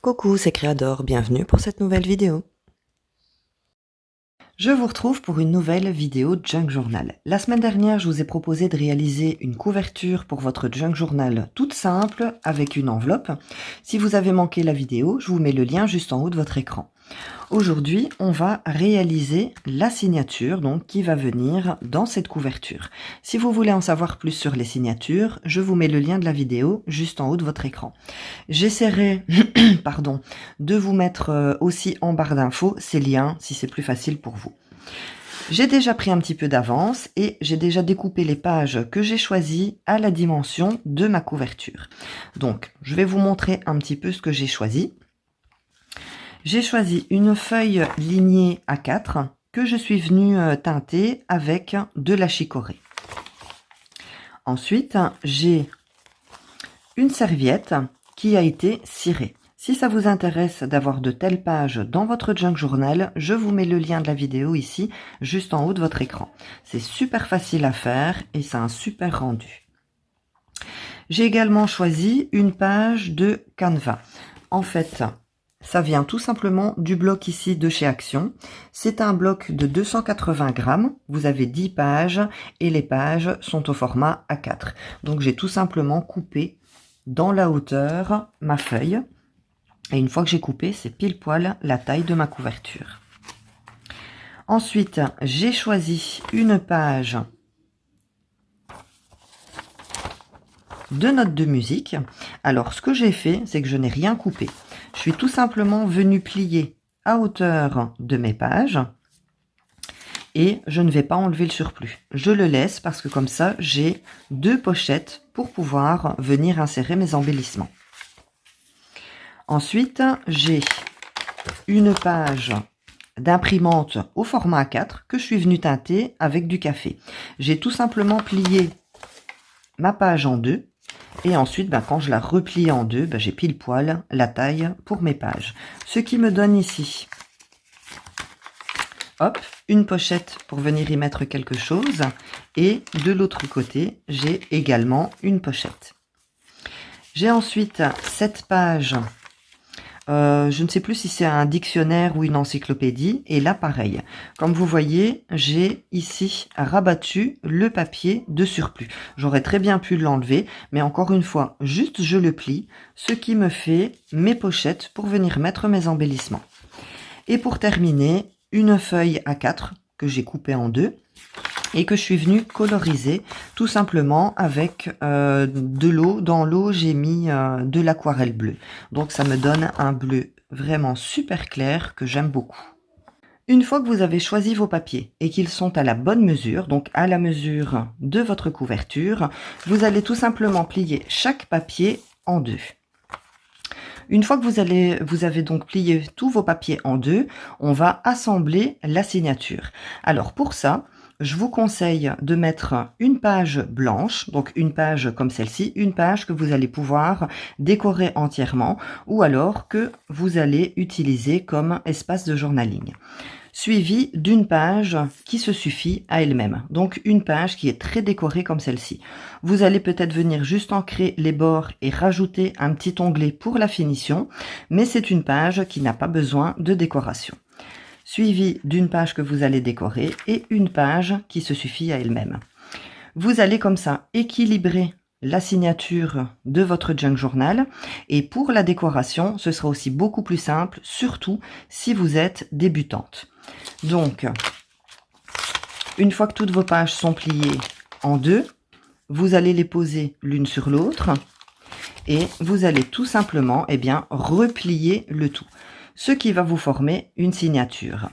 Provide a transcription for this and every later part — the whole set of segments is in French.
Coucou, c'est Créador, bienvenue pour cette nouvelle vidéo. Je vous retrouve pour une nouvelle vidéo Junk Journal. La semaine dernière, je vous ai proposé de réaliser une couverture pour votre Junk Journal toute simple avec une enveloppe. Si vous avez manqué la vidéo, je vous mets le lien juste en haut de votre écran. Aujourd'hui, on va réaliser la signature donc qui va venir dans cette couverture. Si vous voulez en savoir plus sur les signatures, je vous mets le lien de la vidéo juste en haut de votre écran. J'essaierai de vous mettre aussi en barre d'infos ces liens si c'est plus facile pour vous. J'ai déjà pris un petit peu d'avance et j'ai déjà découpé les pages que j'ai choisies à la dimension de ma couverture. Donc, je vais vous montrer un petit peu ce que j'ai choisi. J'ai choisi une feuille lignée A4 que je suis venue teinter avec de la chicorée. Ensuite, j'ai une serviette qui a été cirée. Si ça vous intéresse d'avoir de telles pages dans votre Junk Journal, je vous mets le lien de la vidéo ici, juste en haut de votre écran. C'est super facile à faire et c'est un super rendu. J'ai également choisi une page de Canva. En fait, ça vient tout simplement du bloc ici de chez Action. C'est un bloc de 280 grammes. Vous avez 10 pages et les pages sont au format A4. Donc j'ai tout simplement coupé dans la hauteur ma feuille. Et une fois que j'ai coupé, c'est pile poil la taille de ma couverture. Ensuite, j'ai choisi une page de notes de musique. Alors, ce que j'ai fait, c'est que je n'ai rien coupé. Je suis tout simplement venue plier à hauteur de mes pages et je ne vais pas enlever le surplus. Je le laisse parce que comme ça, j'ai deux pochettes pour pouvoir venir insérer mes embellissements. Ensuite, j'ai une page d'imprimante au format A4 que je suis venue teinter avec du café. J'ai tout simplement plié ma page en deux. Et ensuite, quand je la replie en deux, j'ai pile poil la taille pour mes pages. Ce qui me donne ici, hop, une pochette pour venir y mettre quelque chose. Et de l'autre côté, j'ai également une pochette. J'ai ensuite cette page. Je ne sais plus si c'est un dictionnaire ou une encyclopédie. Et là, pareil. Comme vous voyez, j'ai ici rabattu le papier de surplus. J'aurais très bien pu l'enlever, mais encore une fois, juste je le plie, ce qui me fait mes pochettes pour venir mettre mes embellissements. Et pour terminer, une feuille A4 que j'ai coupée en deux et que je suis venue coloriser tout simplement avec de l'eau. Dans l'eau, j'ai mis de l'aquarelle bleue. Donc ça me donne un bleu vraiment super clair que j'aime beaucoup. Une fois que vous avez choisi vos papiers et qu'ils sont à la bonne mesure, donc à la mesure de votre couverture, vous allez tout simplement plier chaque papier en deux. Une fois que vous avez donc plié tous vos papiers en deux, on va assembler la signature. Alors pour ça, je vous conseille de mettre une page blanche, donc une page comme celle-ci, une page que vous allez pouvoir décorer entièrement ou alors que vous allez utiliser comme espace de journaling. Suivi d'une page qui se suffit à elle-même. Donc une page qui est très décorée comme celle-ci. Vous allez peut-être venir juste ancrer les bords et rajouter un petit onglet pour la finition, mais c'est une page qui n'a pas besoin de décoration. Suivi d'une page que vous allez décorer et une page qui se suffit à elle-même. Vous allez comme ça équilibrer la signature de votre Junk Journal et pour la décoration, ce sera aussi beaucoup plus simple, surtout si vous êtes débutante. Donc, une fois que toutes vos pages sont pliées en deux, vous allez les poser l'une sur l'autre et vous allez tout simplement replier le tout. Ce qui va vous former une signature.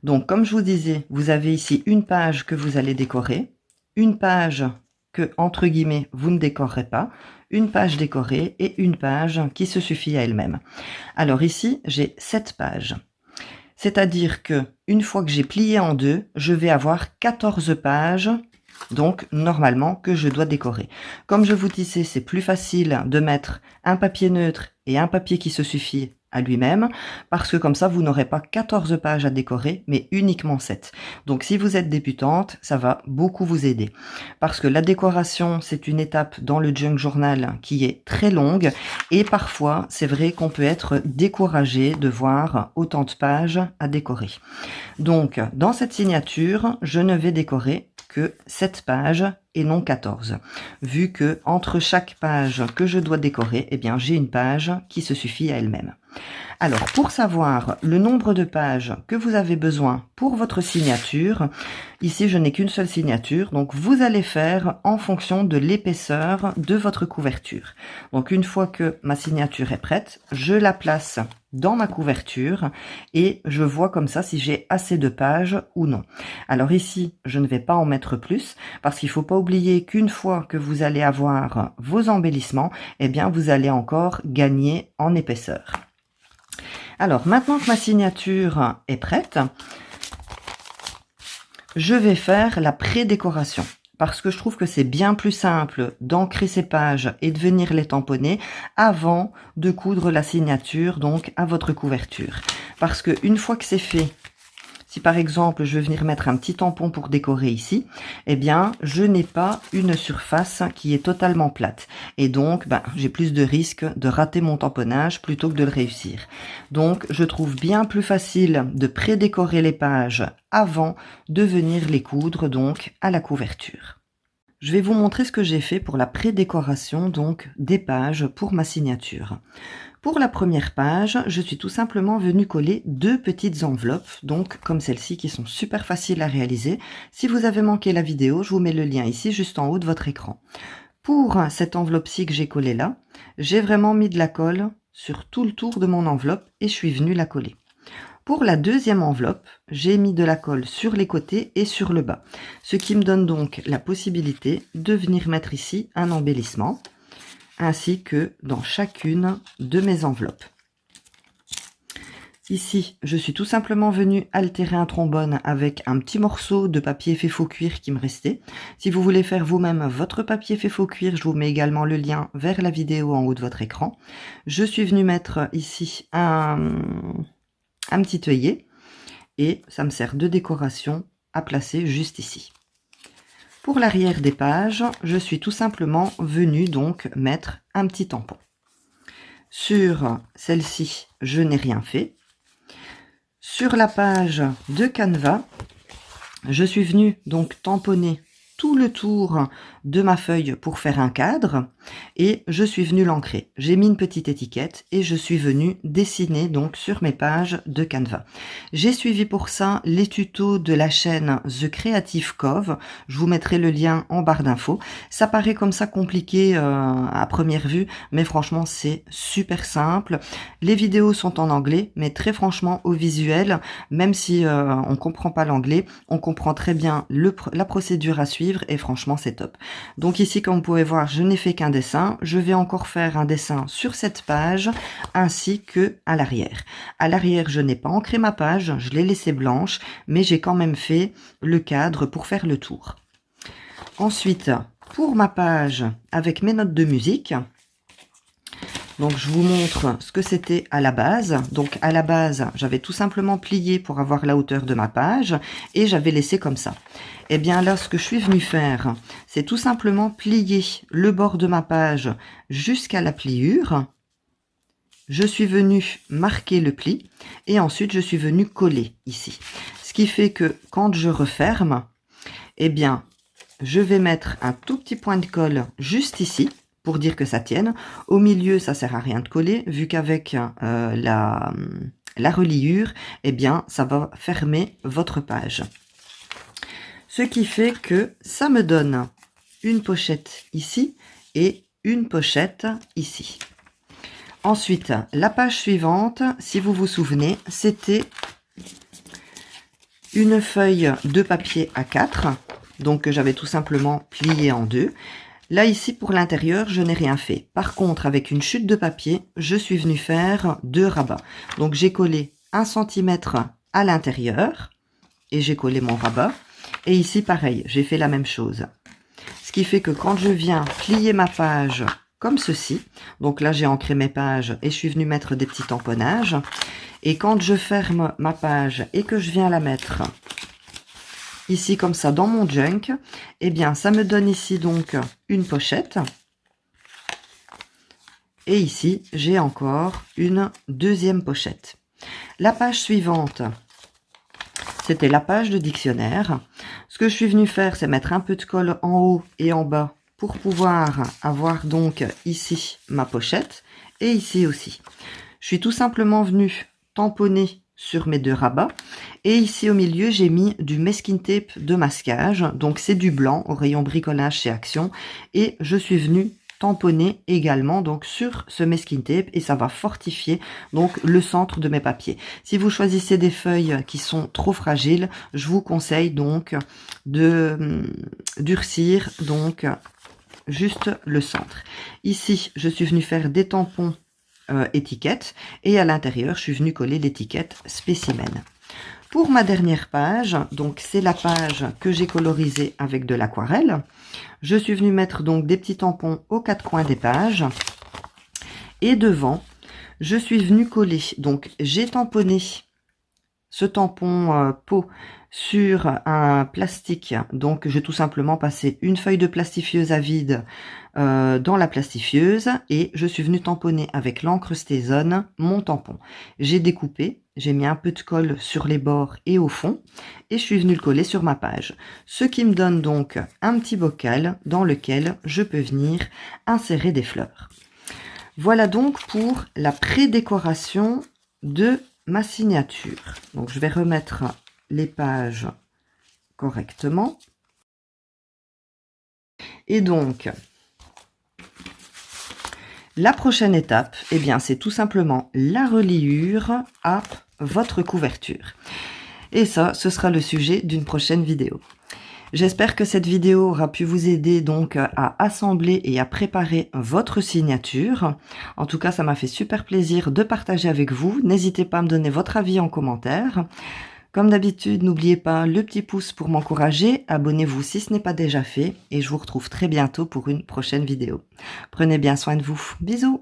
Donc, comme je vous disais, vous avez ici une page que vous allez décorer, une page que, entre guillemets, vous ne décorerez pas, une page décorée et une page qui se suffit à elle-même. Alors ici, j'ai 7 pages. C'est-à-dire que une fois que j'ai plié en deux, je vais avoir 14 pages, donc normalement que je dois décorer. Comme je vous disais, c'est plus facile de mettre un papier neutre et un papier qui se suffit à lui-même, parce que comme ça, vous n'aurez pas 14 pages à décorer, mais uniquement 7. Donc si vous êtes débutante, ça va beaucoup vous aider. Parce que la décoration, c'est une étape dans le junk journal qui est très longue, et parfois, c'est vrai qu'on peut être découragé de voir autant de pages à décorer. Donc, dans cette signature, je ne vais décorer que 7 pages et non 14, vu que entre chaque page que je dois décorer, eh bien, j'ai une page qui se suffit à elle-même. Alors, pour savoir le nombre de pages que vous avez besoin pour votre signature, ici, je n'ai qu'une seule signature, donc vous allez faire en fonction de l'épaisseur de votre couverture. Donc, une fois que ma signature est prête, je la place dans ma couverture et je vois comme ça si j'ai assez de pages ou non. Alors ici, je ne vais pas en mettre plus parce qu'il ne faut pas oublier qu'une fois que vous allez avoir vos embellissements, eh bien, vous allez encore gagner en épaisseur. Alors, maintenant que ma signature est prête, je vais faire la pré-décoration. Parce que je trouve que c'est bien plus simple d'ancrer ces pages et de venir les tamponner avant de coudre la signature, donc à votre couverture. Parce que une fois que c'est fait, si par exemple je veux venir mettre un petit tampon pour décorer ici, eh bien je n'ai pas une surface qui est totalement plate. Et donc j'ai plus de risques de rater mon tamponnage plutôt que de le réussir. Donc je trouve bien plus facile de pré-décorer les pages avant de venir les coudre donc à la couverture. Je vais vous montrer ce que j'ai fait pour la pré-décoration donc des pages pour ma signature. Pour la première page, je suis tout simplement venue coller 2 petites enveloppes, donc comme celle-ci, qui sont super faciles à réaliser. Si vous avez manqué la vidéo, je vous mets le lien ici, juste en haut de votre écran. Pour cette enveloppe-ci que j'ai collée là, j'ai vraiment mis de la colle sur tout le tour de mon enveloppe et je suis venue la coller. Pour la deuxième enveloppe, j'ai mis de la colle sur les côtés et sur le bas, ce qui me donne donc la possibilité de venir mettre ici un embellissement, ainsi que dans chacune de mes enveloppes. Ici, je suis tout simplement venue altérer un trombone avec un petit morceau de papier fait faux cuir qui me restait. Si vous voulez faire vous-même votre papier fait faux cuir, je vous mets également le lien vers la vidéo en haut de votre écran. Je suis venue mettre ici un petit œillet et ça me sert de décoration à placer juste ici. Pour l'arrière des pages, je suis tout simplement venue donc mettre un petit tampon. Sur celle-ci, je n'ai rien fait. Sur la page de Canva, je suis venue donc tamponner tout le tour de ma feuille pour faire un cadre et je suis venue l'ancrer. J'ai mis une petite étiquette et je suis venue dessiner donc sur mes pages de Canva. J'ai suivi pour ça les tutos de la chaîne The Creative Cove. Je vous mettrai le lien en barre d'infos. Ça paraît comme ça compliqué à première vue, mais franchement c'est super simple. Les vidéos sont en anglais, mais très franchement au visuel, même si on comprend pas l'anglais, on comprend très bien la procédure à suivre et franchement c'est top. Donc ici comme vous pouvez voir, je n'ai fait qu'un dessin. Je vais encore faire un dessin sur cette page ainsi que à l'arrière. À l'arrière, je n'ai pas ancré ma page, je l'ai laissée blanche, mais j'ai quand même fait le cadre pour faire le tour. Ensuite, pour ma page avec mes notes de musique, donc je vous montre ce que c'était à la base. Donc à la base, j'avais tout simplement plié pour avoir la hauteur de ma page et j'avais laissé comme ça. Et bien là, ce que je suis venue faire, c'est tout simplement plier le bord de ma page jusqu'à la pliure. Je suis venue marquer le pli et ensuite je suis venue coller ici. Ce qui fait que quand je referme, eh bien, je vais mettre un tout petit point de colle juste ici, pour dire que ça tienne. Au milieu, ça sert à rien de coller, vu qu'avec la reliure, eh bien, ça va fermer votre page. Ce qui fait que ça me donne une pochette ici et une pochette ici. Ensuite, la page suivante, si vous vous souvenez, c'était une feuille de papier A4, donc que j'avais tout simplement plié en deux. Là, ici, pour l'intérieur, je n'ai rien fait. Par contre, avec une chute de papier, je suis venue faire 2 rabats. Donc, j'ai collé 1 cm à l'intérieur et j'ai collé mon rabat. Et ici, pareil, j'ai fait la même chose. Ce qui fait que quand je viens plier ma page comme ceci. Donc là, j'ai ancré mes pages et je suis venue mettre des petits tamponnages. Et quand je ferme ma page et que je viens la mettre ici comme ça dans mon junk, eh bien ça me donne ici donc une pochette. Et ici, j'ai encore une deuxième pochette. La page suivante, c'était la page de dictionnaire. Ce que je suis venue faire, c'est mettre un peu de colle en haut et en bas pour pouvoir avoir donc ici ma pochette et ici aussi. Je suis tout simplement venue tamponner sur mes deux rabats et ici au milieu j'ai mis du masking tape de masquage, donc c'est du blanc au rayon bricolage chez Action, et je suis venue tamponner également donc sur ce masking tape et ça va fortifier donc le centre de mes papiers. Si vous choisissez des feuilles qui sont trop fragiles, je vous conseille donc de durcir donc juste le centre. Ici je suis venue faire des tampons étiquette et à l'intérieur je suis venue coller l'étiquette spécimen. Pour ma dernière page, donc c'est la page que j'ai colorisée avec de l'aquarelle, je suis venue mettre donc des petits tampons aux quatre coins des pages et devant je suis venue coller, donc j'ai tamponné ce tampon peau sur un plastique, donc j'ai tout simplement passé une feuille de plastifieuse à vide dans la plastifieuse et je suis venue tamponner avec l'encre Stézone mon tampon. J'ai découpé, j'ai mis un peu de colle sur les bords et au fond et je suis venue le coller sur ma page. Ce qui me donne donc un petit bocal dans lequel je peux venir insérer des fleurs. Voilà donc pour la pré-décoration de ma signature. Donc je vais remettre les pages correctement. Et donc, la prochaine étape, eh bien, c'est tout simplement la reliure à votre couverture. Et ça, ce sera le sujet d'une prochaine vidéo. J'espère que cette vidéo aura pu vous aider donc à assembler et à préparer votre signature. En tout cas, ça m'a fait super plaisir de partager avec vous. N'hésitez pas à me donner votre avis en commentaire. Comme d'habitude, n'oubliez pas le petit pouce pour m'encourager. Abonnez-vous si ce n'est pas déjà fait. Et je vous retrouve très bientôt pour une prochaine vidéo. Prenez bien soin de vous. Bisous!